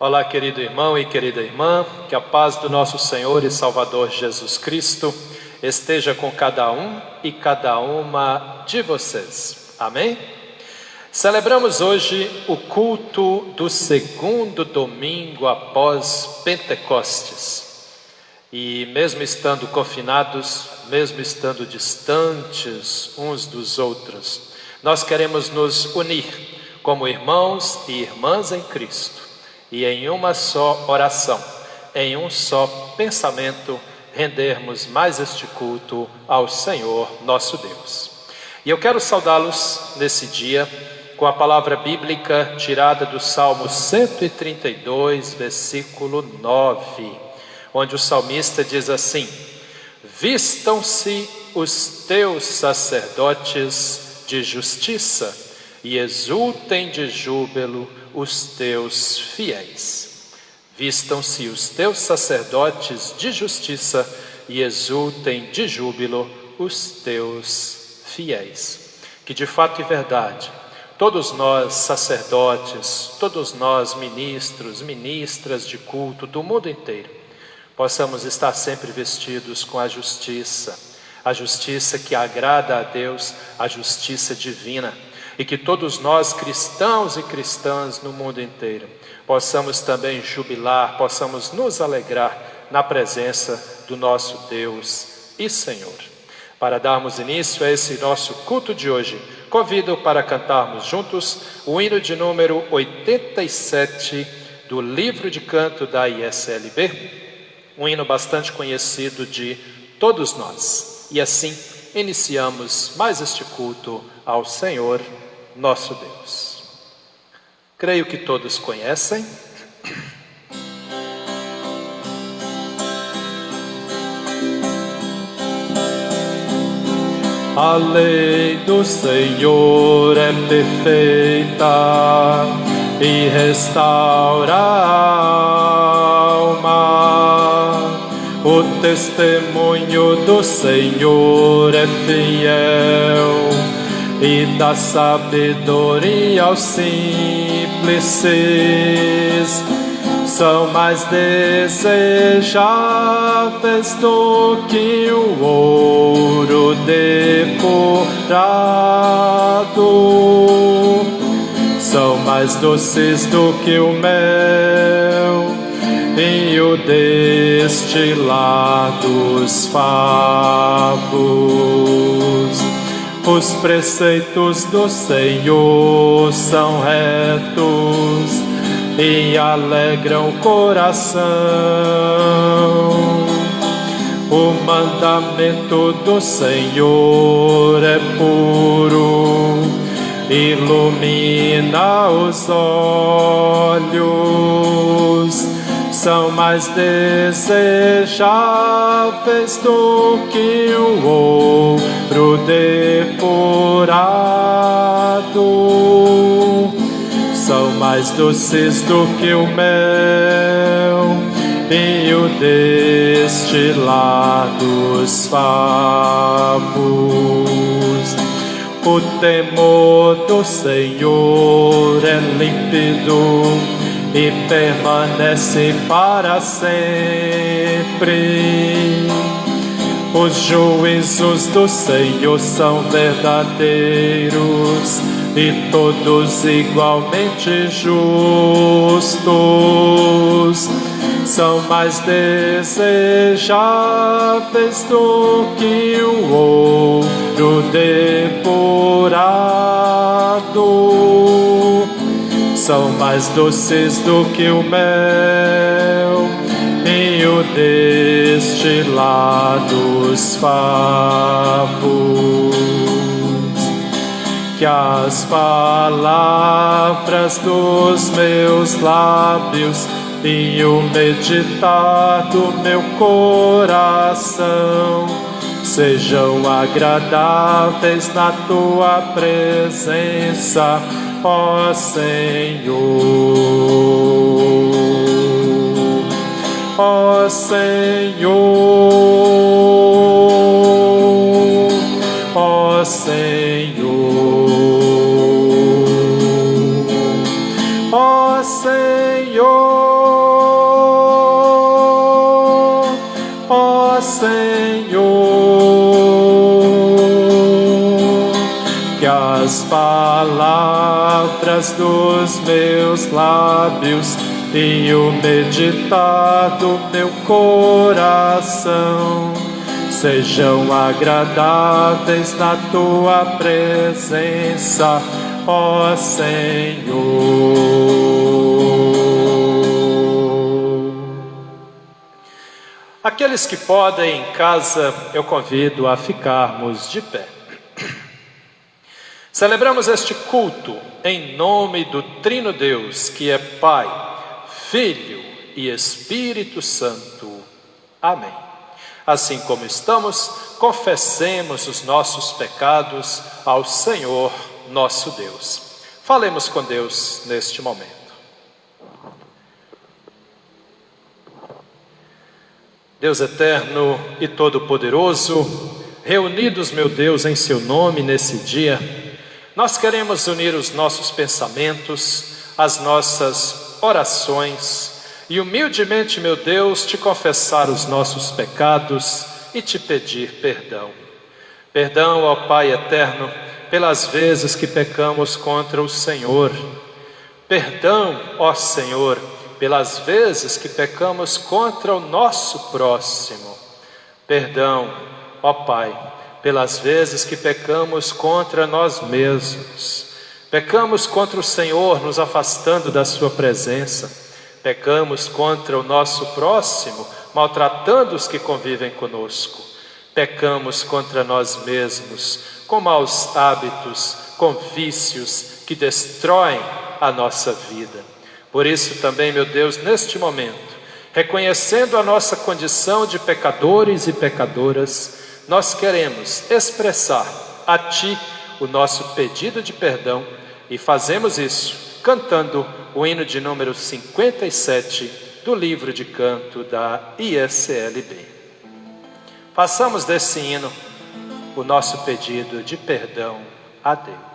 Olá, querido irmão e querida irmã, que a paz do nosso Senhor e Salvador Jesus Cristo esteja com cada um e cada uma de vocês. Amém? Celebramos hoje o culto do segundo domingo após Pentecostes. E mesmo estando confinados, mesmo estando distantes uns dos outros, nós queremos nos unir como irmãos e irmãs em Cristo. E em uma só oração, em um só pensamento, rendermos mais este culto ao Senhor nosso Deus. E eu quero saudá-los nesse dia com a palavra bíblica tirada do Salmo 132, versículo 9, onde o salmista diz assim: vistam-se os teus sacerdotes de justiça e exultem de júbilo os teus fiéis. Vistam-se os teus sacerdotes de justiça e exultem de júbilo os teus fiéis. Que de fato e verdade, todos nós sacerdotes, todos nós ministros, ministras de culto do mundo inteiro, possamos estar sempre vestidos com a justiça que agrada a Deus, a justiça divina. E que todos nós, cristãos e cristãs no mundo inteiro, possamos também jubilar, possamos nos alegrar na presença do nosso Deus e Senhor. Para darmos início a esse nosso culto de hoje, convido para cantarmos juntos o hino de número 87 do livro de canto da ISLB, um hino bastante conhecido de todos nós. E assim iniciamos mais este culto ao Senhor nosso Deus. Creio que todos conhecem. A lei do Senhor é perfeita e restaura a alma. O testemunho do Senhor é fiel e dá sabedoria aos simples. São mais desejáveis do que o ouro depurado, são mais doces do que o mel e o destilar dos favos. Os preceitos do Senhor são retos e alegram o coração. O mandamento do Senhor é puro, ilumina os olhos. São mais desejáveis do que o ouro depurado, são mais doces do que o mel e o destilar dos favos. O temor do Senhor é límpido e permanece para sempre. Os juízos do Senhor são verdadeiros e todos igualmente justos. São mais desejáveis do que o ouro depurado, são mais doces do que o mel e o destilar dos favos. Que as palavras dos meus lábios e o meditar do meu coração sejam agradáveis na tua presença, ó Senhor. Ó Senhor, ó Senhor, ó Senhor. através dos meus lábios e o meditar do meu coração sejam agradáveis na tua presença, ó Senhor. Aqueles que podem em casa, eu convido a ficarmos de pé. Celebramos este culto em nome do Trino Deus, que é Pai, Filho e Espírito Santo. Amém. Assim como estamos, confessemos os nossos pecados ao Senhor nosso Deus. Falemos com Deus neste momento. Deus eterno e todo-poderoso, reunidos, meu Deus, em seu nome nesse dia, nós queremos unir os nossos pensamentos, as nossas orações e humildemente, meu Deus, te confessar os nossos pecados e te pedir perdão. Perdão, ó Pai eterno, pelas vezes que pecamos contra o Senhor. Perdão, ó Senhor, pelas vezes que pecamos contra o nosso próximo. Perdão, ó Pai, pelas vezes que pecamos contra nós mesmos. Pecamos contra o Senhor, nos afastando da sua presença. Pecamos contra o nosso próximo, maltratando os que convivem conosco. Pecamos contra nós mesmos, com maus hábitos, com vícios que destroem a nossa vida. Por isso também, meu Deus, neste momento, reconhecendo a nossa condição de pecadores e pecadoras, nós queremos expressar a Ti o nosso pedido de perdão e fazemos isso cantando o hino de número 57 do livro de canto da ISLB. Façamos desse hino o nosso pedido de perdão a Deus.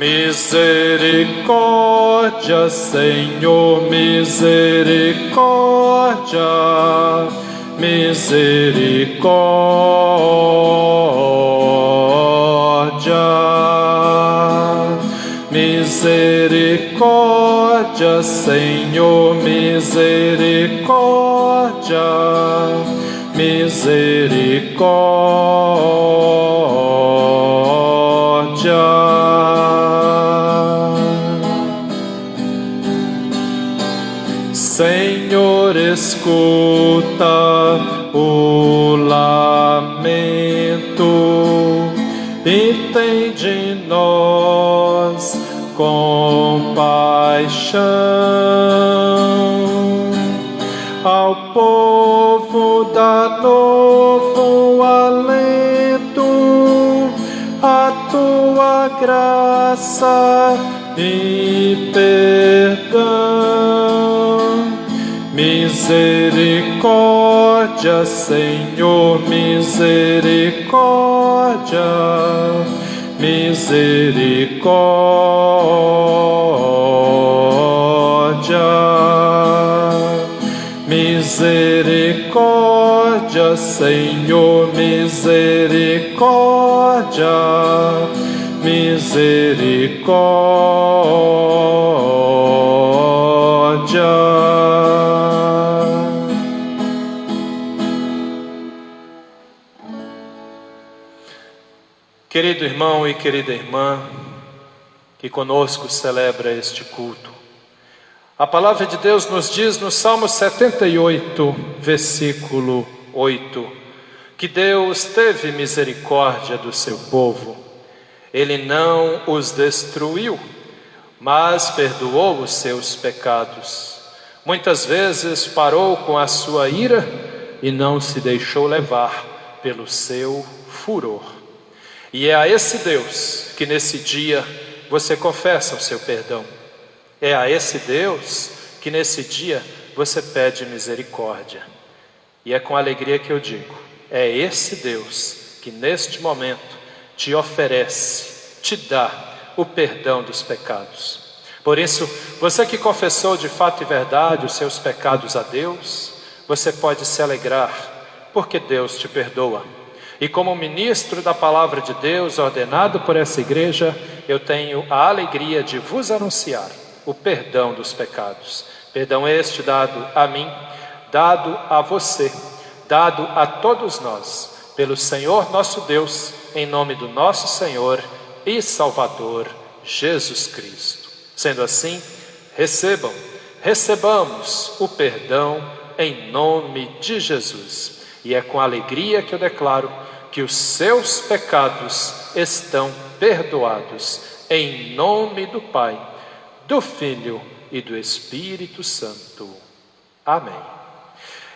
Misericórdia, Senhor, misericórdia, misericórdia, misericórdia, Senhor, misericórdia, misericórdia. Senhor, escuta o lamento e tem de nós compaixão. Ao povo dá novo alento, a tua graça e perdão. Misericórdia, Senhor, misericórdia, misericórdia, misericórdia, Senhor, misericórdia, misericórdia. Querido irmão e querida irmã, que conosco celebra este culto, a palavra de Deus nos diz no Salmo 78, versículo 8, que Deus teve misericórdia do seu povo. Ele não os destruiu, mas perdoou os seus pecados. Muitas vezes parou com a sua ira e não se deixou levar pelo seu furor. E é a esse Deus que nesse dia você confessa o seu perdão. É a esse Deus que nesse dia você pede misericórdia. E é com alegria que eu digo, é esse Deus que neste momento te oferece, te dá o perdão dos pecados. Por isso, você que confessou de fato e verdade os seus pecados a Deus, você pode se alegrar, porque Deus te perdoa. E como ministro da palavra de Deus, ordenado por essa igreja, eu tenho a alegria de vos anunciar o perdão dos pecados. Perdão este dado a mim, dado a você, dado a todos nós, pelo Senhor nosso Deus, em nome do nosso Senhor e Salvador Jesus Cristo. Sendo assim, recebamos o perdão em nome de Jesus. E é com alegria que eu declaro que os seus pecados estão perdoados, em nome do Pai, do Filho e do Espírito Santo. Amém.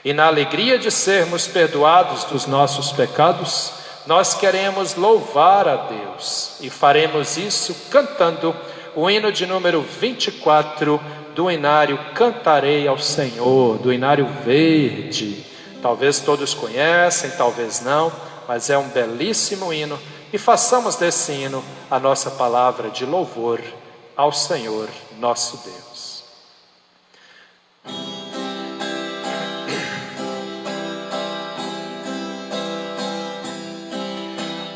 E na alegria de sermos perdoados dos nossos pecados, nós queremos louvar a Deus, e faremos isso cantando o hino de número 24 do Inário Cantarei ao Senhor, do Inário Verde. Talvez todos conhecem, talvez não, mas é um belíssimo hino, e façamos desse hino a nossa palavra de louvor ao Senhor nosso Deus.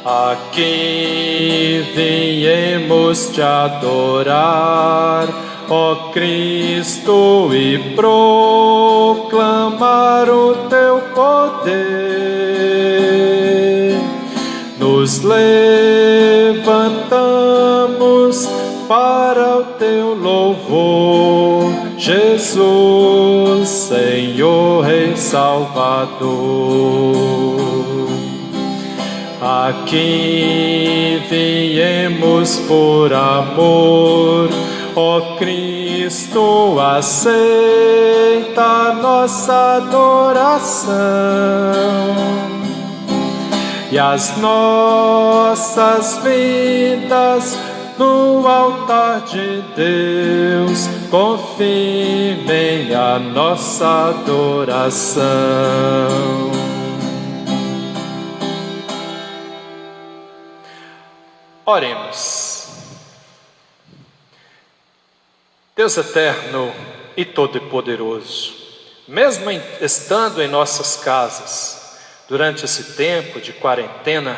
Aqui viemos te adorar, ó Cristo, e proclamar o teu poder. Nos levantamos para o teu louvor, Jesus, Senhor, Rei Salvador. Aqui viemos por amor, ó Cristo, aceita a nossa adoração e as nossas vidas no altar de Deus confirmem a nossa adoração. Oremos. Deus eterno e todo-poderoso, mesmo estando em nossas casas, durante esse tempo de quarentena,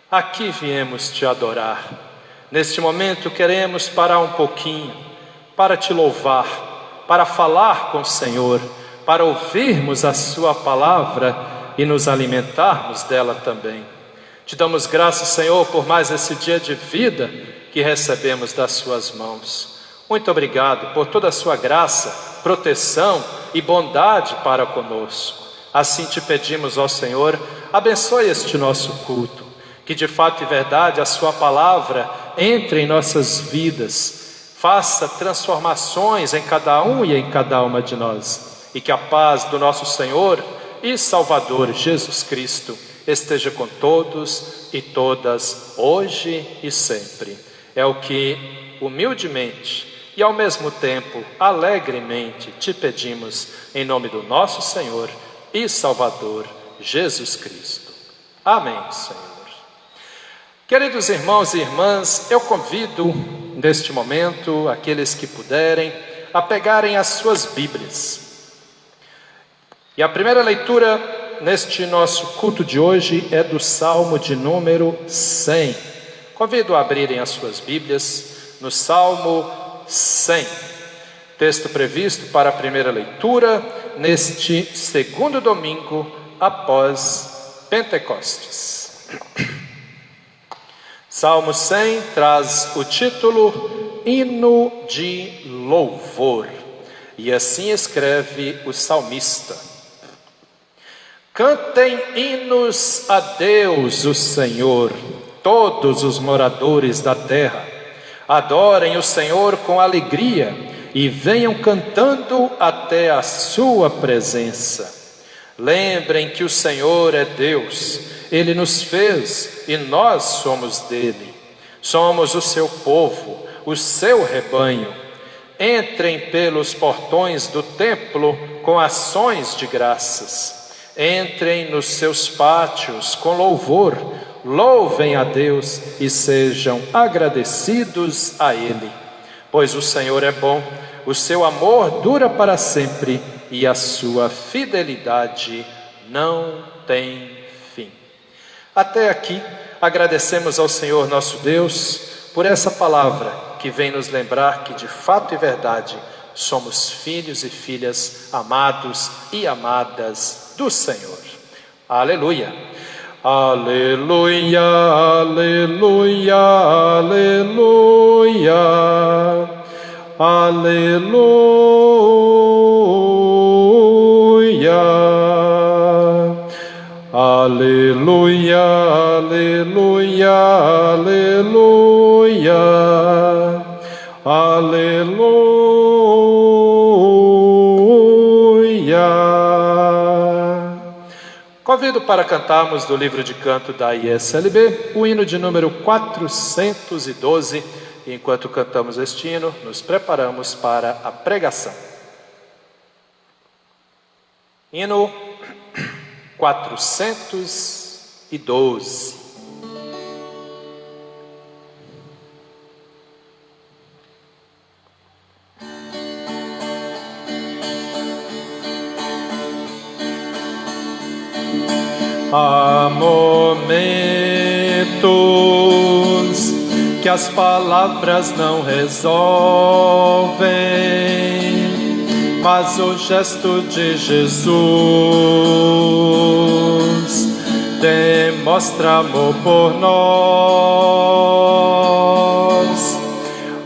aqui viemos te adorar. Neste momento queremos parar um pouquinho, para te louvar, para falar com o Senhor, para ouvirmos a sua palavra e nos alimentarmos dela também. Te damos graças, Senhor, por mais esse dia de vida que recebemos das suas mãos. Muito obrigado por toda a sua graça, proteção e bondade para conosco. Assim te pedimos, ó Senhor, abençoe este nosso culto, que de fato e verdade a sua palavra entre em nossas vidas, faça transformações em cada um e em cada uma de nós, e que a paz do nosso Senhor e Salvador Jesus Cristo esteja com todos e todas, hoje e sempre. É o que humildemente e ao mesmo tempo alegremente te pedimos, em nome do nosso Senhor e Salvador Jesus Cristo. Amém, Senhor. Queridos irmãos e irmãs, eu convido neste momento aqueles que puderem a pegarem as suas Bíblias. E a primeira leitura neste nosso culto de hoje é do Salmo de número 100. Convido a abrirem as suas Bíblias no Salmo 100. Texto previsto para a primeira leitura neste segundo domingo após Pentecostes. Salmo 100 traz o título Hino de Louvor. E assim escreve o salmista: Cantem hinos a Deus, o Senhor, todos os moradores da terra. Adorem o Senhor com alegria e venham cantando até a sua presença. Lembrem que o Senhor é Deus, Ele nos fez e nós somos dele. Somos o seu povo, o seu rebanho. Entrem pelos portões do templo com ações de graças. Entrem nos seus pátios com louvor, louvem a Deus e sejam agradecidos a Ele. Pois o Senhor é bom, o seu amor dura para sempre e a sua fidelidade não tem fim. Até aqui, agradecemos ao Senhor nosso Deus por essa palavra que vem nos lembrar que de fato e verdade somos filhos e filhas amados e amadas do Senhor. Aleluia! Aleluia, aleluia, aleluia, aleluia, aleluia, aleluia, aleluia, aleluia. Convido para cantarmos do livro de canto da ISLB, o hino de número 412. E enquanto cantamos este hino, nos preparamos para a pregação. Hino 412. Há momentos que as palavras não resolvem, mas o gesto de Jesus demonstra amor por nós.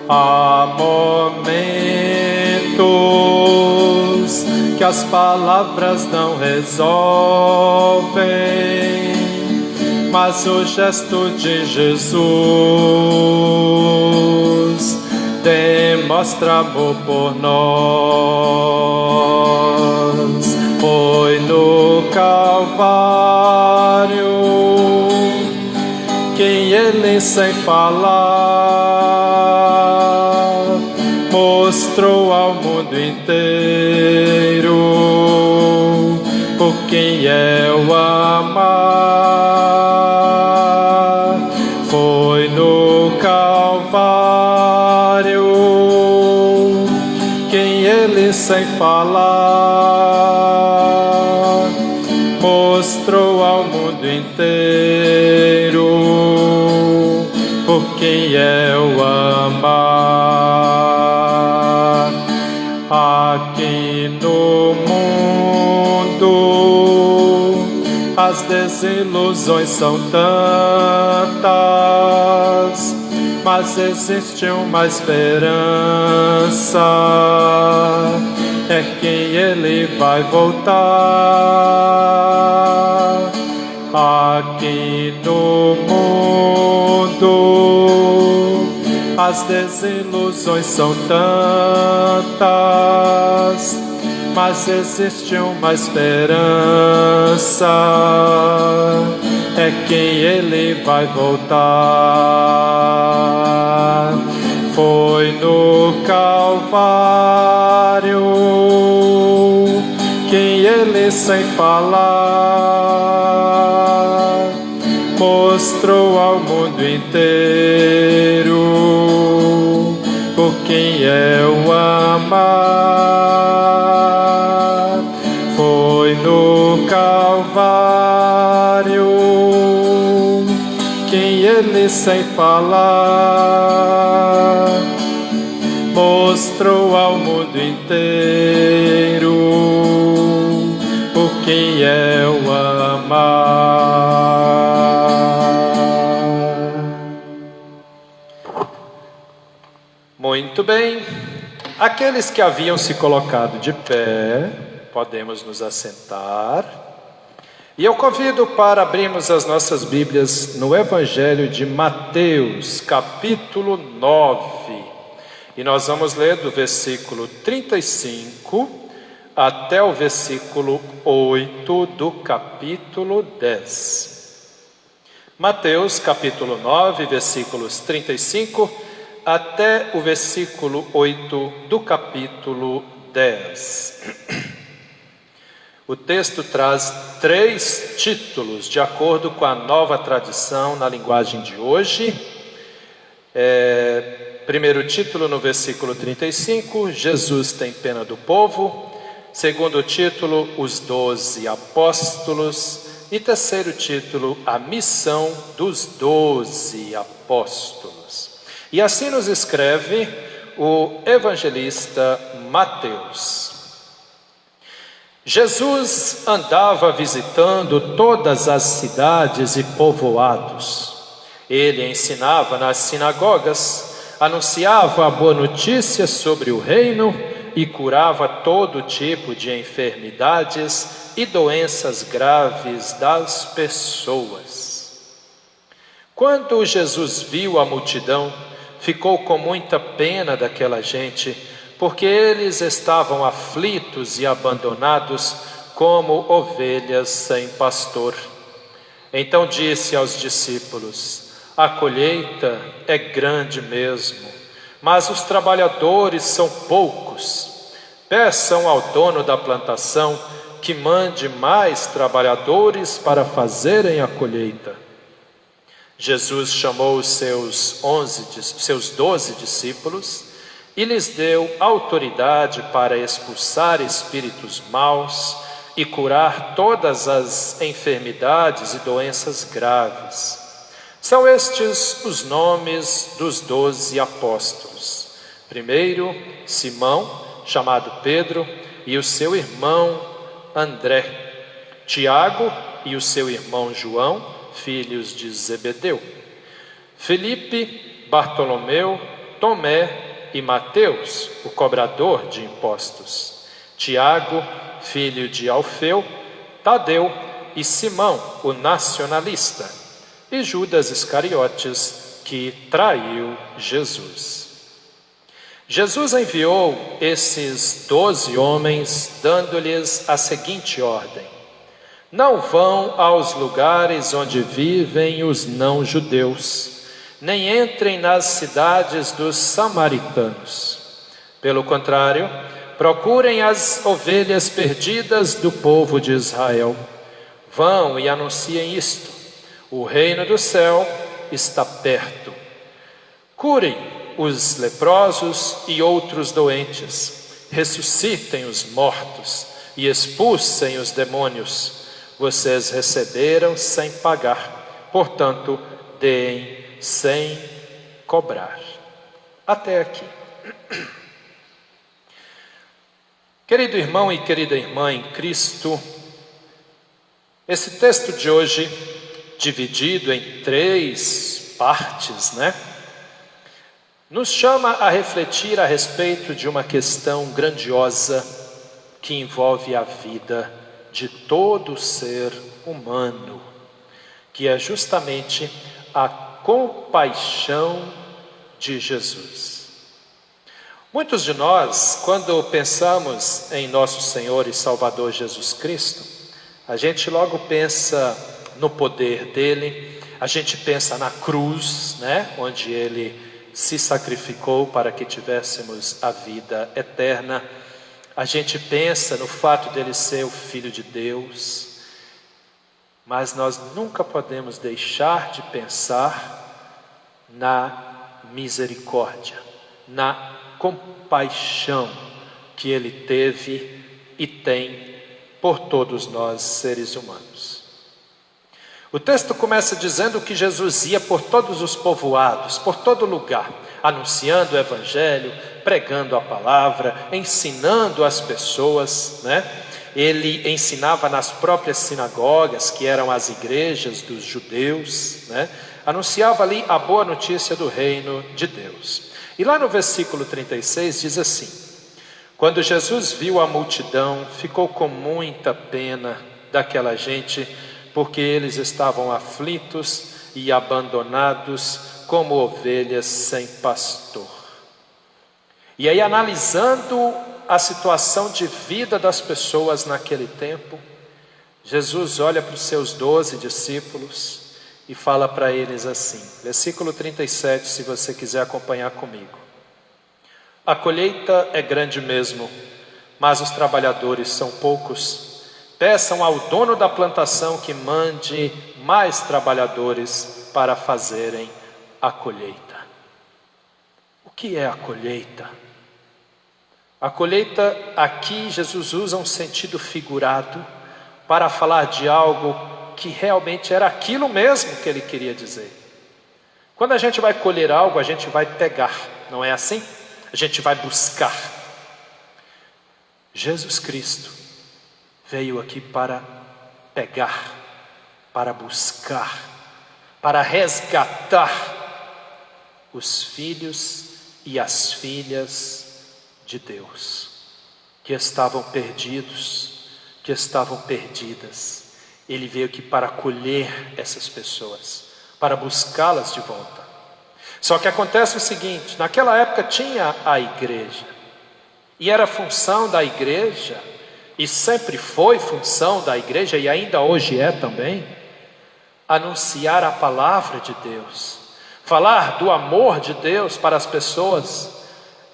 Há momentos que as palavras não resolvem, mas o gesto de Jesus demonstra amor por nós. Foi no Calvário que ele, sem falar, mostrou ao mundo inteiro por quem é o amar. Foi no Calvário que ele, sem falar, mostrou ao mundo inteiro por quem é o amar. Aqui no mundo as desilusões são tantas, mas existe uma esperança, é que ele vai voltar. Aqui no mundo as desilusões são tantas, mas existe uma esperança, é que ele vai voltar. Foi no Calvário que ele, sem falar, mostrou ao mundo inteiro por quem é o amar. Foi no Calvário que ele, sem falar, mostrou ao mundo inteiro por quem é o amar. Muito bem, aqueles que haviam se colocado de pé, podemos nos assentar. E eu convido para abrirmos as nossas Bíblias no Evangelho de Mateus, capítulo 9. E nós vamos ler do versículo 35 até o versículo 8 do capítulo 10. Mateus, capítulo 9, versículos 35 até o versículo 8 do capítulo 10. O texto traz 3 títulos, de acordo com a nova tradição na linguagem de hoje. Primeiro título, no versículo 35, Jesus tem pena do povo. Segundo título, os 12 apóstolos. E terceiro título, a missão dos 12 apóstolos. E assim nos escreve o evangelista Mateus. Jesus andava visitando todas as cidades e povoados. Ele ensinava nas sinagogas, anunciava a boa notícia sobre o reino e curava todo tipo de enfermidades e doenças graves das pessoas. Quando Jesus viu a multidão, ficou com muita pena daquela gente, porque eles estavam aflitos e abandonados como ovelhas sem pastor. Então disse aos discípulos: a colheita é grande mesmo, mas os trabalhadores são poucos. Peçam ao dono da plantação que mande mais trabalhadores para fazerem a colheita. Jesus chamou os seus 12 discípulos e lhes deu autoridade para expulsar espíritos maus e curar todas as enfermidades e doenças graves. São estes os nomes dos 12 apóstolos. Primeiro, Simão, chamado Pedro, e o seu irmão André. Tiago e o seu irmão João, filhos de Zebedeu. Felipe, Bartolomeu, Tomé e Mateus, o cobrador de impostos. Tiago, filho de Alfeu, Tadeu e Simão, o nacionalista. E Judas Iscariotes, que traiu Jesus. Jesus enviou esses 12 homens, dando-lhes a seguinte ordem: não vão aos lugares onde vivem os não-judeus, nem entrem nas cidades dos samaritanos. Pelo contrário, procurem as ovelhas perdidas do povo de Israel. Vão e anunciem isto: o reino do céu está perto. Curem os leprosos e outros doentes, ressuscitem os mortos e expulsem os demônios. Vocês receberam sem pagar, portanto, deem sem cobrar. Até aqui. Querido irmão e querida irmã em Cristo, esse texto de hoje, dividido em 3 partes, nos chama a refletir a respeito de uma questão grandiosa que envolve a vida de todo ser humano, que é justamente a compaixão de Jesus. Muitos de nós, quando pensamos em nosso Senhor e Salvador Jesus Cristo, a gente logo pensa no poder dele, a gente pensa na cruz, onde ele se sacrificou para que tivéssemos a vida eterna. A gente pensa no fato dele ser o Filho de Deus, mas nós nunca podemos deixar de pensar na misericórdia, na compaixão que ele teve e tem por todos nós seres humanos. O texto começa dizendo que Jesus ia por todos os povoados, por todo lugar, anunciando o evangelho, pregando a palavra, ensinando as pessoas, Ele ensinava nas próprias sinagogas, que eram as igrejas dos judeus, Anunciava ali a boa notícia do reino de Deus. E lá no versículo 36 diz assim: quando Jesus viu a multidão, ficou com muita pena daquela gente, porque eles estavam aflitos e abandonados como ovelhas sem pastor. E aí, analisando a situação de vida das pessoas naquele tempo, Jesus olha para os seus 12 discípulos e fala para eles assim, versículo 37, se você quiser acompanhar comigo: a colheita é grande mesmo, mas os trabalhadores são poucos. Peçam ao dono da plantação que mande mais trabalhadores para fazerem a colheita. O que é a colheita? A colheita aqui Jesus usa um sentido figurado para falar de algo que realmente era aquilo mesmo que ele queria dizer. Quando a gente vai colher algo, a gente vai pegar, não é assim? A gente vai buscar. Jesus Cristo veio aqui para pegar, para buscar, para resgatar os filhos e as filhas de Deus, que estavam perdidos, que estavam perdidas. Ele veio aqui para acolher essas pessoas, para buscá-las de volta. Só que acontece o seguinte: naquela época tinha a igreja, e era função da igreja, e sempre foi função da igreja, e ainda hoje é também, anunciar a palavra de Deus, falar do amor de Deus para as pessoas,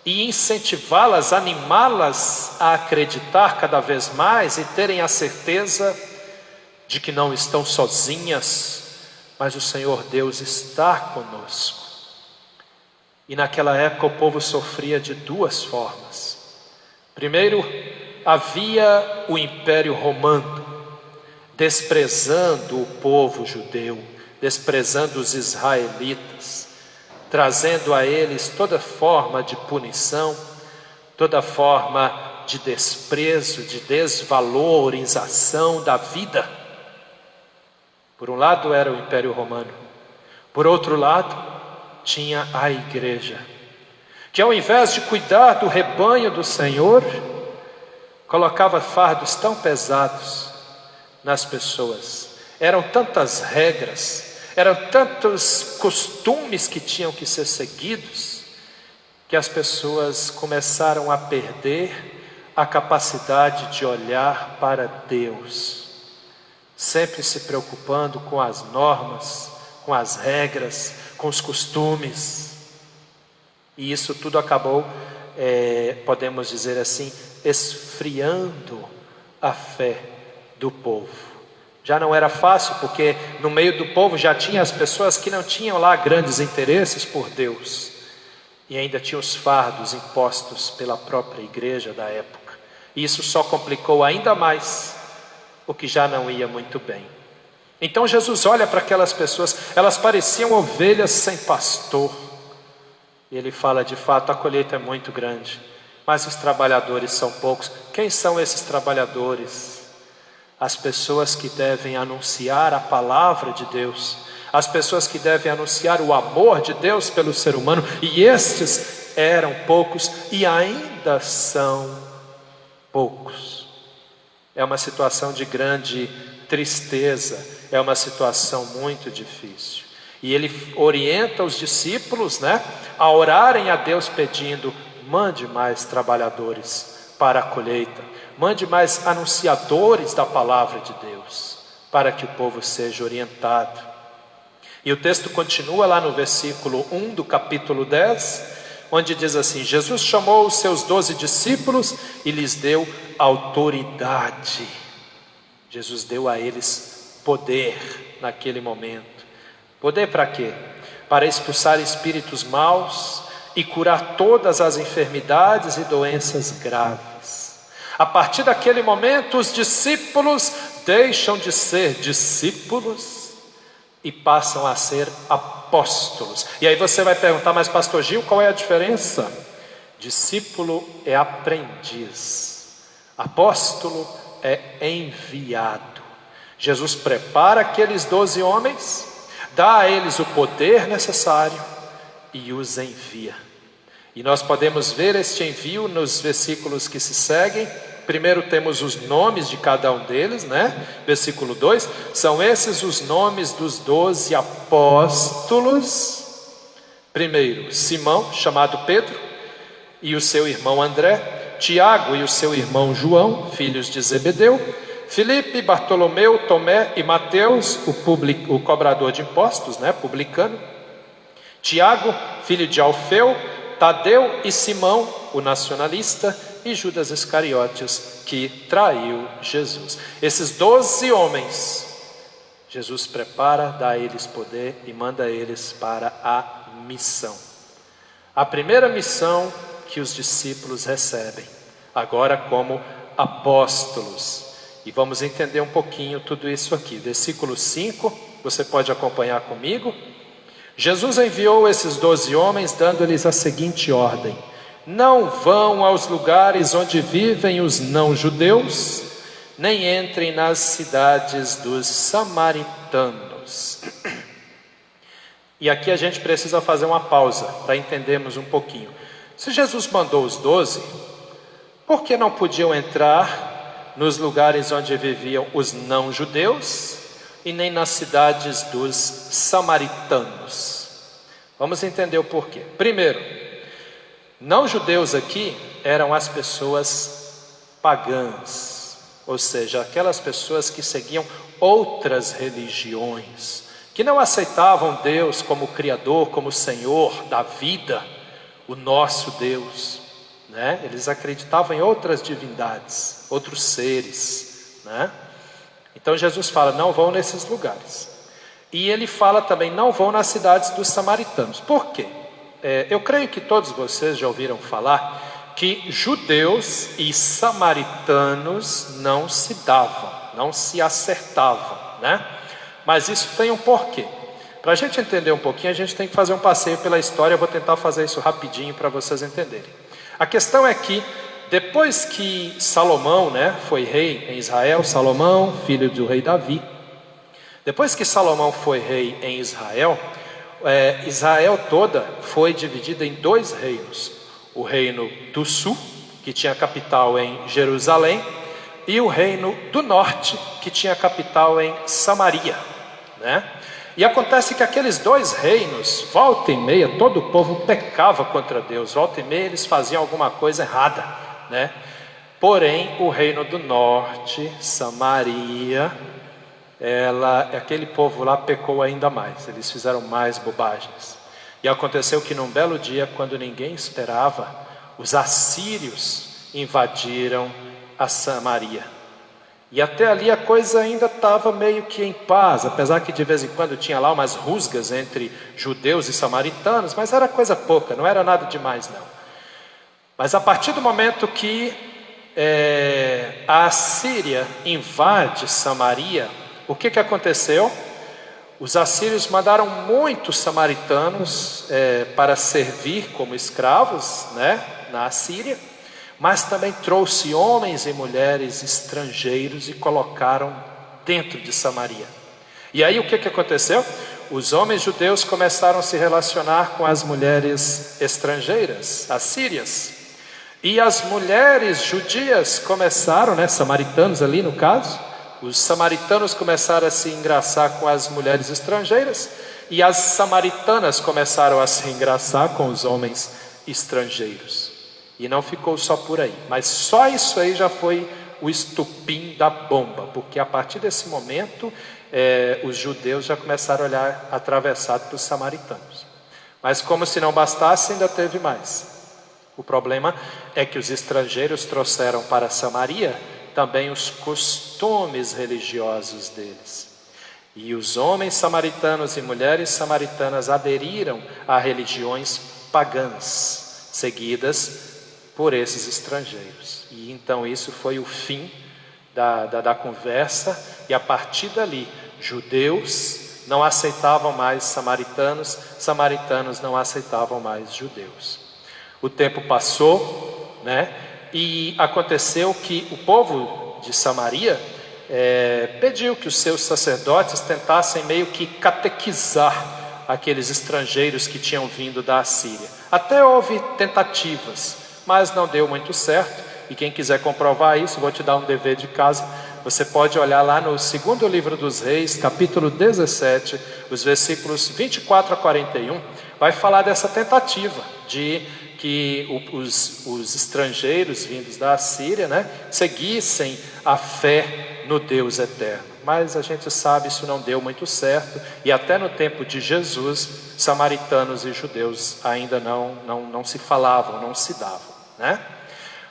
e incentivá-las, animá-las a acreditar cada vez mais e terem a certeza de que não estão sozinhas, mas o Senhor Deus está conosco. E naquela época o povo sofria de duas formas. Primeiro, havia o Império Romano, desprezando o povo judeu, desprezando os israelitas, trazendo a eles toda forma de punição, toda forma de desprezo, de desvalorização da vida. Por um lado era o Império Romano, por outro lado tinha a igreja, que ao invés de cuidar do rebanho do Senhor, colocava fardos tão pesados nas pessoas. Eram tantas regras, eram tantos costumes que tinham que ser seguidos, que as pessoas começaram a perder a capacidade de olhar para Deus, sempre se preocupando com as normas, com as regras, com os costumes. E isso tudo acabou, podemos dizer assim, esfriando a fé do povo. Já não era fácil, porque no meio do povo já tinha as pessoas que não tinham lá grandes interesses por Deus, e ainda tinha os fardos impostos pela própria igreja da época. E isso só complicou ainda mais o que já não ia muito bem. Então Jesus olha para aquelas pessoas, elas pareciam ovelhas sem pastor, e ele fala: de fato a colheita é muito grande, mas os trabalhadores são poucos. Quem são esses trabalhadores? As pessoas que devem anunciar a palavra de Deus, as pessoas que devem anunciar o amor de Deus pelo ser humano, e estes eram poucos e ainda são poucos. É uma situação de grande tristeza, é uma situação muito difícil. E ele orienta os discípulos, a orarem a Deus pedindo: mande mais trabalhadores para a colheita, mande mais anunciadores da palavra de Deus, para que o povo seja orientado. E o texto continua lá no versículo 1 do capítulo 10, onde diz assim: Jesus chamou os seus 12 discípulos e lhes deu autoridade. Jesus deu a eles poder naquele momento. Poder para quê? Para expulsar espíritos maus e curar todas as enfermidades e doenças graves. A partir daquele momento, os discípulos deixam de ser discípulos e passam a ser apóstolos. E aí você vai perguntar: mas pastor Gil, qual é a diferença? Discípulo é aprendiz, apóstolo é enviado. Jesus prepara aqueles 12 homens, dá a eles o poder necessário e os envia. E nós podemos ver este envio nos versículos que se seguem. Primeiro temos os nomes de cada um deles, Versículo 2, são esses os nomes dos 12 apóstolos. Primeiro, Simão, chamado Pedro, e o seu irmão André, Tiago e o seu irmão João, filhos de Zebedeu, Filipe, Bartolomeu, Tomé e Mateus, o cobrador de impostos, publicano, Tiago, filho de Alfeu, Tadeu e Simão, o nacionalista, e Judas Iscariotes, que traiu Jesus. Esses 12 homens, Jesus prepara, dá a eles poder e manda eles para a missão. A primeira missão que os discípulos recebem, agora como apóstolos. E vamos entender um pouquinho tudo isso aqui. Versículo 5, você pode acompanhar comigo. Jesus enviou esses 12 homens, dando-lhes a seguinte ordem: não vão aos lugares onde vivem os não-judeus, nem entrem nas cidades dos samaritanos. E aqui a gente precisa fazer uma pausa para entendermos um pouquinho. Se Jesus mandou os 12, por que não podiam entrar nos lugares onde viviam os não-judeus e nem nas cidades dos samaritanos? Vamos entender o porquê. Primeiro, não-judeus aqui eram as pessoas pagãs, ou seja, aquelas pessoas que seguiam outras religiões, que não aceitavam Deus como Criador, como Senhor da vida, o nosso Deus, né? Eles acreditavam em outras divindades, outros seres, né? Então Jesus fala, não vão nesses lugares. E ele fala também, não vão nas cidades dos samaritanos. Por quê? Eu creio que todos vocês já ouviram falar que judeus e samaritanos não se davam, não se acertavam, né? Mas isso tem um porquê. Para a gente entender um pouquinho, a gente tem que fazer um passeio pela história. Eu vou tentar fazer isso rapidinho para vocês entenderem. A questão é que depois que Salomão, né, foi rei em Israel, Salomão, filho do rei Davi, depois que Salomão foi rei em Israel, Israel toda foi dividida em 2 reinos: o reino do sul, que tinha capital em Jerusalém, e o reino do norte, que tinha capital em Samaria, né? E acontece que aqueles 2 reinos, volta e meia, todo o povo pecava contra Deus, volta e meia eles faziam alguma coisa errada, né? Porém, o reino do norte, Samaria, aquele povo lá pecou ainda mais, eles fizeram mais bobagens. E aconteceu que num belo dia, quando ninguém esperava, os assírios invadiram a Samaria. E até ali a coisa ainda estava meio que em paz, apesar que de vez em quando tinha lá umas rusgas entre judeus e samaritanos, mas era coisa pouca, não era nada demais não. Mas a partir do momento que a Assíria invade Samaria, o que aconteceu? Os assírios mandaram muitos samaritanos para servir como escravos, né, na Assíria, mas também trouxe homens e mulheres estrangeiros e colocaram dentro de Samaria. E aí o que aconteceu? Os homens judeus começaram a se relacionar com as mulheres estrangeiras, assírias. E as mulheres judias começaram, né, samaritanos ali no caso, os samaritanos começaram a se engraçar com as mulheres estrangeiras, e as samaritanas começaram a se engraçar com os homens estrangeiros. E não ficou só por aí, mas só isso aí já foi o estupim da bomba, porque a partir desse momento os judeus já começaram a olhar atravessado para os samaritanos. Mas como se não bastasse, ainda teve mais. O problema é que os estrangeiros trouxeram para Samaria também os costumes religiosos deles. E os homens samaritanos e mulheres samaritanas aderiram a religiões pagãs, seguidas por esses estrangeiros. E então isso foi o fim da conversa, e a partir dali, judeus não aceitavam mais samaritanos, samaritanos não aceitavam mais judeus. O tempo passou, né? E aconteceu que o povo de Samaria pediu que os seus sacerdotes tentassem meio que catequizar aqueles estrangeiros que tinham vindo da Assíria. Até houve tentativas, mas não deu muito certo. E quem quiser comprovar isso, vou te dar um dever de casa. Você pode olhar lá no 2º livro dos Reis, capítulo 17, os versículos 24 a 41, vai falar dessa tentativa de que os estrangeiros vindos da Assíria, né, seguissem a fé no Deus eterno. Mas a gente sabe isso não deu muito certo, e até no tempo de Jesus, samaritanos e judeus ainda não se falavam, não se davam, né?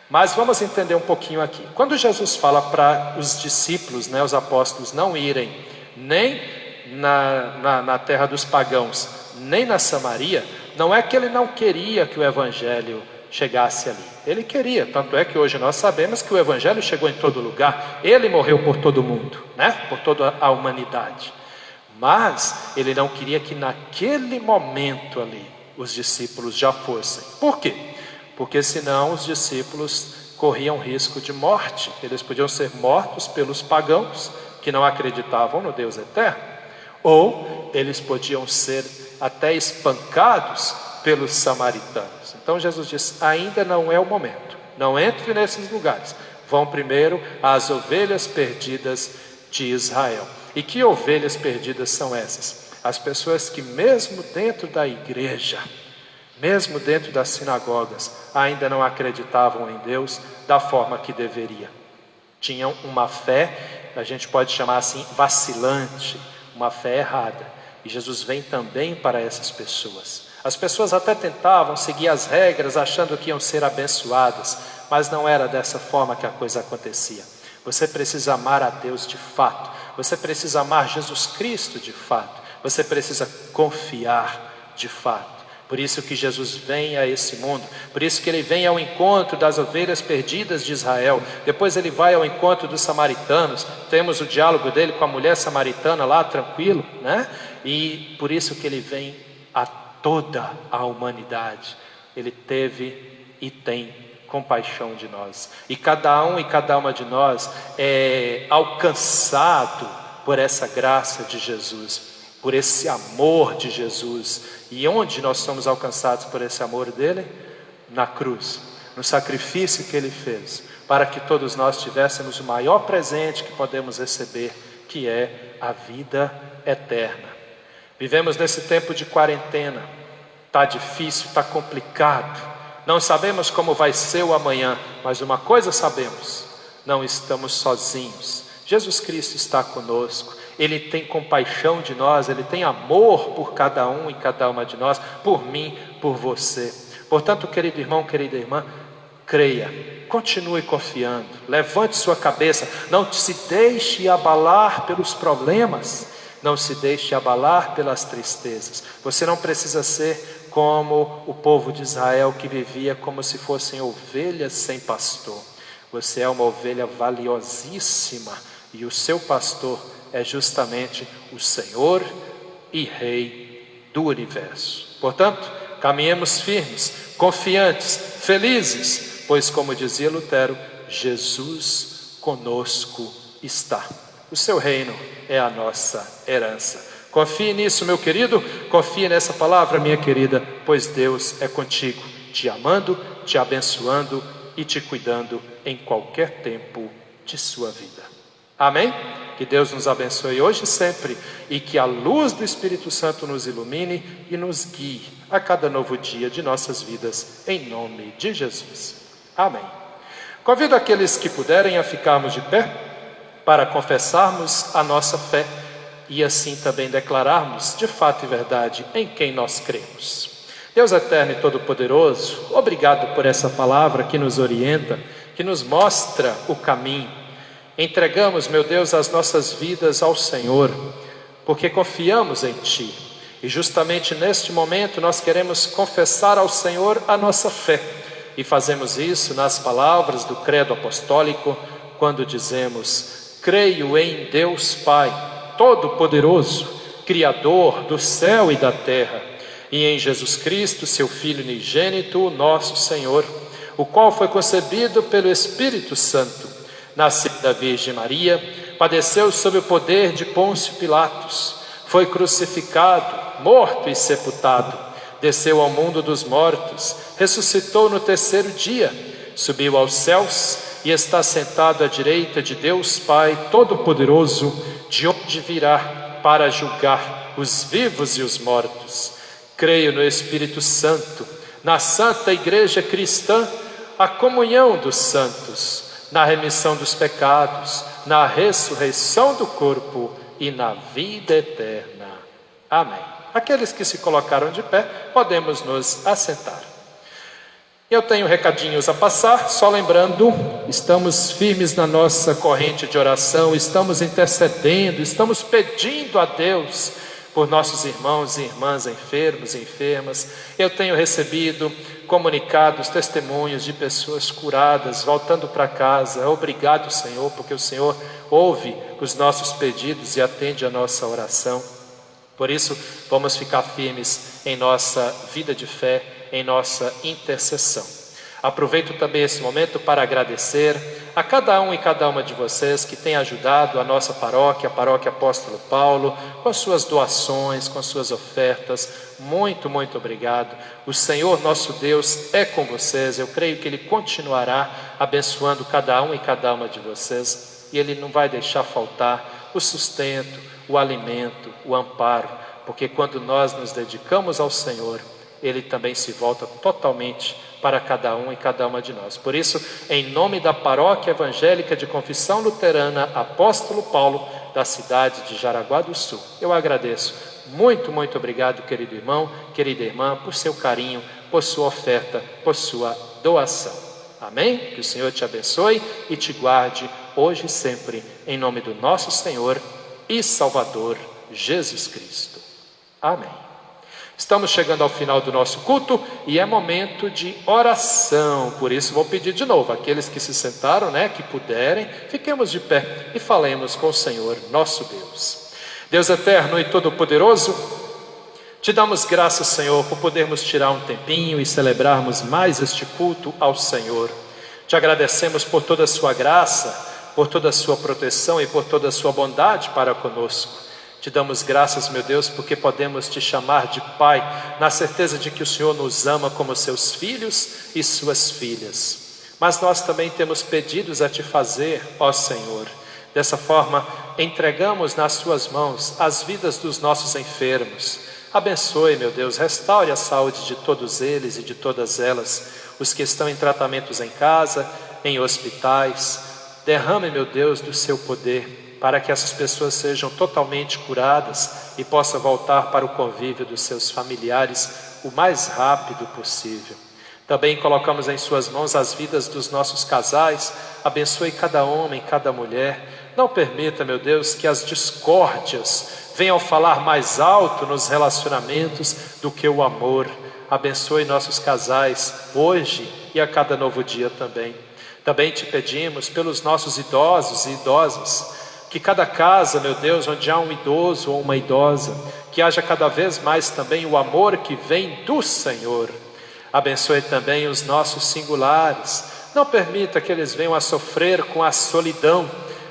Mas vamos entender um pouquinho aqui. Quando Jesus fala para os discípulos, né, os apóstolos, não irem nem na terra dos pagãos, nem na Samaria, não é que ele não queria que o evangelho chegasse ali. Ele queria, tanto é que hoje nós sabemos que o Evangelho chegou em todo lugar. Ele morreu por todo mundo, né? Por toda a humanidade. Mas ele não queria que naquele momento ali os discípulos já fossem. Por quê? Porque senão os discípulos corriam risco de morte. Eles podiam ser mortos pelos pagãos que não acreditavam no Deus eterno, ou eles podiam ser até espancados pelos samaritanos. Então Jesus disse: ainda não é o momento, não entre nesses lugares, vão primeiro às ovelhas perdidas de Israel. E que ovelhas perdidas são essas? As pessoas que mesmo dentro da igreja, mesmo dentro das sinagogas, ainda não acreditavam em Deus da forma que deveria. Tinham uma fé, a gente pode chamar assim, vacilante, uma fé errada. E Jesus vem também para essas pessoas. As pessoas até tentavam seguir as regras, achando que iam ser abençoadas, mas não era dessa forma que a coisa acontecia. Você precisa amar a Deus de fato, você precisa amar Jesus Cristo de fato, você precisa confiar de fato. Por isso que Jesus vem a esse mundo, por isso que ele vem ao encontro das ovelhas perdidas de Israel, depois ele vai ao encontro dos samaritanos, temos o diálogo dele com a mulher samaritana lá, tranquilo, né? E por isso que ele vem a toda a humanidade. Ele teve e tem compaixão de nós, e cada um e cada uma de nós é alcançado por essa graça de Jesus, por esse amor de Jesus. E onde nós somos alcançados por esse amor dele? Na cruz, no sacrifício que ele fez, para que todos nós tivéssemos o maior presente que podemos receber, que é a vida eterna. Vivemos nesse tempo de quarentena, está difícil, está complicado, não sabemos como vai ser o amanhã, mas uma coisa sabemos: não estamos sozinhos. Jesus Cristo está conosco, Ele tem compaixão de nós, Ele tem amor por cada um e cada uma de nós, por mim, por você. Portanto, querido irmão, querida irmã, creia, continue confiando, levante sua cabeça, não se deixe abalar pelos problemas, não se deixe abalar pelas tristezas. Você não precisa ser como o povo de Israel, que vivia como se fossem ovelhas sem pastor. Você é uma ovelha valiosíssima, e o seu pastor é justamente o Senhor e Rei do universo. Portanto, caminhemos firmes, confiantes, felizes, pois, como dizia Lutero, Jesus conosco está. O seu reino é a nossa herança. Confie nisso, meu querido, confie nessa palavra, minha querida, pois Deus é contigo, te amando, te abençoando e te cuidando em qualquer tempo de sua vida. Amém? Que Deus nos abençoe hoje e sempre, e que a luz do Espírito Santo nos ilumine e nos guie a cada novo dia de nossas vidas, em nome de Jesus. Amém. Convido aqueles que puderem a ficarmos de pé para confessarmos a nossa fé e assim também declararmos de fato e verdade em quem nós cremos. Deus eterno e todo-poderoso, obrigado por essa palavra que nos orienta, que nos mostra o caminho. Entregamos, meu Deus, as nossas vidas ao Senhor, porque confiamos em Ti. E justamente neste momento nós queremos confessar ao Senhor a nossa fé. E fazemos isso nas palavras do credo apostólico, quando dizemos: creio em Deus Pai Todo-Poderoso, Criador do céu e da terra, e em Jesus Cristo, seu Filho unigênito, nosso Senhor, o qual foi concebido pelo Espírito Santo, nasceu da Virgem Maria, padeceu sob o poder de Pôncio Pilatos, foi crucificado, morto e sepultado, desceu ao mundo dos mortos, ressuscitou no terceiro dia, subiu aos céus e está sentado à direita de Deus Pai Todo-Poderoso, de onde virá para julgar os vivos e os mortos. Creio no Espírito Santo, na Santa Igreja Cristã, a comunhão dos santos, na remissão dos pecados, na ressurreição do corpo e na vida eterna. Amém. Aqueles que se colocaram de pé, podemos nos assentar. Eu tenho recadinhos a passar, só lembrando, estamos firmes na nossa corrente de oração, estamos intercedendo, estamos pedindo a Deus por nossos irmãos e irmãs enfermos e enfermas. Eu tenho recebido comunicados, testemunhos de pessoas curadas, voltando para casa. Obrigado, Senhor, porque o Senhor ouve os nossos pedidos e atende a nossa oração. Por isso, vamos ficar firmes em nossa vida de fé, em nossa intercessão. Aproveito também esse momento para agradecer a cada um e cada uma de vocês que tem ajudado a nossa paróquia, a Paróquia Apóstolo Paulo, com suas doações, com suas ofertas. Muito, muito obrigado. O Senhor nosso Deus é com vocês. Eu creio que Ele continuará abençoando cada um e cada uma de vocês. E Ele não vai deixar faltar o sustento, o alimento, o amparo, porque quando nós nos dedicamos ao Senhor, Ele também se volta totalmente para cada um e cada uma de nós. Por isso, em nome da Paróquia Evangélica de Confissão Luterana Apóstolo Paulo, da cidade de Jaraguá do Sul, eu agradeço. Muito, muito obrigado, querido irmão, querida irmã, por seu carinho, por sua oferta, por sua doação. Amém? Que o Senhor te abençoe e te guarde hoje e sempre, em nome do nosso Senhor e Salvador Jesus Cristo. Amém. Estamos chegando ao final do nosso culto e é momento de oração. Por isso vou pedir de novo, aqueles que se sentaram, que puderem, fiquemos de pé e falemos com o Senhor nosso Deus. Deus eterno e todo-poderoso, te damos graças, Senhor, por podermos tirar um tempinho e celebrarmos mais este culto ao Senhor. Te agradecemos por toda a sua graça, por toda a sua proteção e por toda a sua bondade para conosco. Te damos graças, meu Deus, porque podemos te chamar de Pai, na certeza de que o Senhor nos ama como seus filhos e suas filhas. Mas nós também temos pedidos a te fazer, ó Senhor. Dessa forma, entregamos nas suas mãos as vidas dos nossos enfermos. Abençoe, meu Deus, restaure a saúde de todos eles e de todas elas, os que estão em tratamentos em casa, em hospitais. Derrame, meu Deus, do seu poder, para que essas pessoas sejam totalmente curadas e possam voltar para o convívio dos seus familiares o mais rápido possível. Também colocamos em suas mãos as vidas dos nossos casais. Abençoe cada homem, cada mulher. Não permita, meu Deus, que as discórdias venham falar mais alto nos relacionamentos do que o amor. Abençoe nossos casais hoje e a cada novo dia também. Também te pedimos pelos nossos idosos e idosas, que cada casa, meu Deus, onde há um idoso ou uma idosa, que haja cada vez mais também o amor que vem do Senhor. Abençoe também os nossos singulares. Não permita que eles venham a sofrer com a solidão,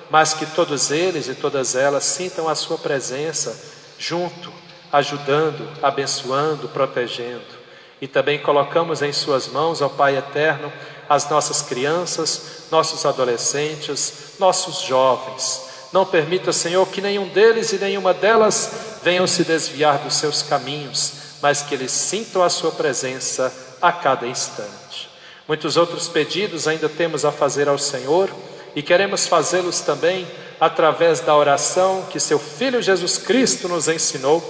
mas que todos eles e todas elas sintam a sua presença junto, ajudando, abençoando, protegendo. E também colocamos em suas mãos, ó Pai eterno, as nossas crianças, nossos adolescentes, nossos jovens. Não permita, Senhor, que nenhum deles e nenhuma delas venham se desviar dos seus caminhos, mas que eles sintam a sua presença a cada instante. Muitos outros pedidos ainda temos a fazer ao Senhor e queremos fazê-los também através da oração que seu Filho Jesus Cristo nos ensinou,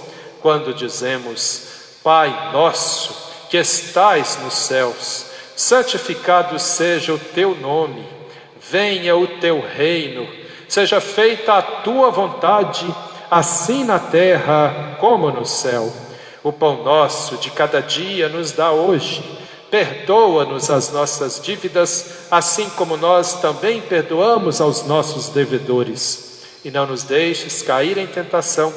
quando dizemos: Pai nosso que estais nos céus, santificado seja o teu nome, venha o teu reino, seja feita a tua vontade, assim na terra como no céu. O pão nosso de cada dia nos dá hoje. Perdoa-nos as nossas dívidas, assim como nós também perdoamos aos nossos devedores. E não nos deixes cair em tentação,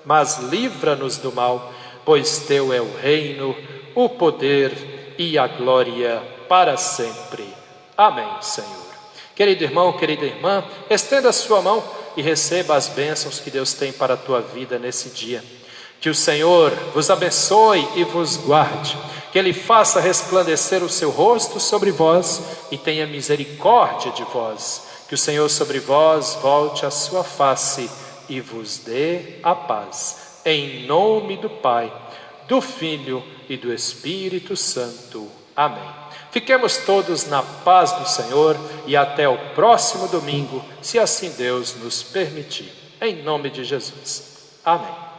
mas livra-nos do mal, pois teu é o reino, o poder e a glória para sempre. Amém, Senhor. Querido irmão, querida irmã, estenda a sua mão e receba as bênçãos que Deus tem para a tua vida nesse dia. Que o Senhor vos abençoe e vos guarde, que Ele faça resplandecer o seu rosto sobre vós e tenha misericórdia de vós. Que o Senhor sobre vós volte a sua face e vos dê a paz. Em nome do Pai, do Filho e do Espírito Santo. Amém. Fiquemos todos na paz do Senhor e até o próximo domingo, se assim Deus nos permitir. Em nome de Jesus. Amém.